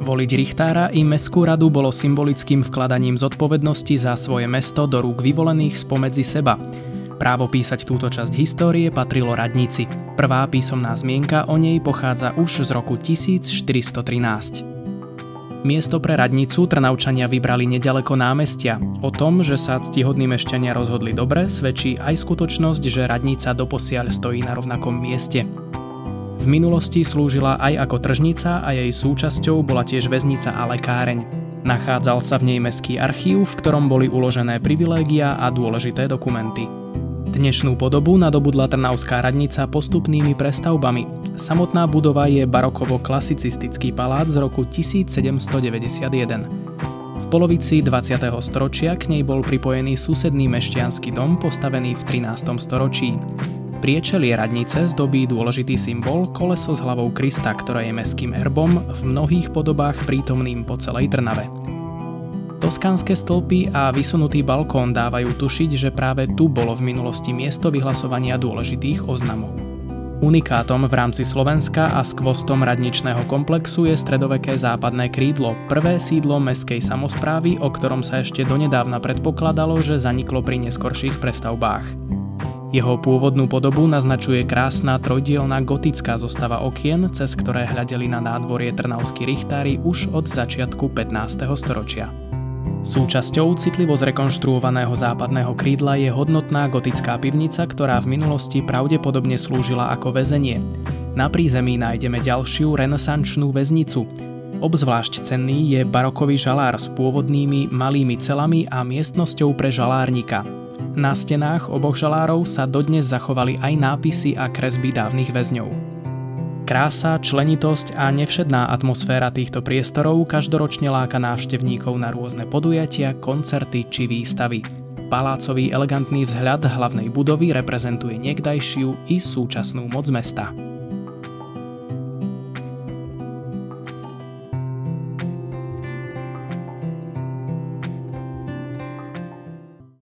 Voliť richtára i mestskú radu bolo symbolickým vkladaním zodpovednosti za svoje mesto do rúk vyvolených spomedzi seba. Právo písať túto časť histórie patrilo radnici. Prvá písomná zmienka o nej pochádza už z roku 1413. Miesto pre radnicu Trnavčania vybrali neďaleko námestia. O tom, že sa ctihodní mešťania rozhodli dobre, svedčí aj skutočnosť, že radnica doposiaľ stojí na rovnakom mieste. V minulosti slúžila aj ako tržnica a jej súčasťou bola tiež väznica a lekáreň. Nachádzal sa v nej mestský archív, v ktorom boli uložené privilégia a dôležité dokumenty. Dnešnú podobu nadobudla Trnavská radnica postupnými prestavbami. Samotná budova je barokovo-klasicistický palác z roku 1791. V polovici 20. storočia k nej bol pripojený susedný mešťanský dom postavený v 13. storočí. Priečelie radnice zdobí dôležitý symbol koleso s hlavou Krista, ktoré je mestským erbom v mnohých podobách prítomným po celej Trnave. Toskánske stĺpy a vysunutý balkón dávajú tušiť, že práve tu bolo v minulosti miesto vyhlasovania dôležitých oznamov. Unikátom v rámci Slovenska a skvostom radničného komplexu je stredoveké západné krídlo, prvé sídlo mestskej samosprávy, o ktorom sa ešte donedávna predpokladalo, že zaniklo pri neskorších prestavbách. Jeho pôvodnú podobu naznačuje krásna trojdielna gotická zostava okien, cez ktoré hľadeli na nádvorie trnavskí richtári už od začiatku 15. storočia. Súčasťou citlivo zrekonštruovaného západného krídla je hodnotná gotická pivnica, ktorá v minulosti pravdepodobne slúžila ako väzenie. Na prízemí nájdeme ďalšiu renesančnú väznicu. Obzvlášť cenný je barokový žalár s pôvodnými malými celami a miestnosťou pre žalárnika. Na stenách oboch žalárov sa dodnes zachovali aj nápisy a kresby dávnych väzňov. Krása, členitosť a nevšedná atmosféra týchto priestorov každoročne láka návštevníkov na rôzne podujatia, koncerty či výstavy. Palácový elegantný vzhľad hlavnej budovy reprezentuje niekdajšiu i súčasnú moc mesta.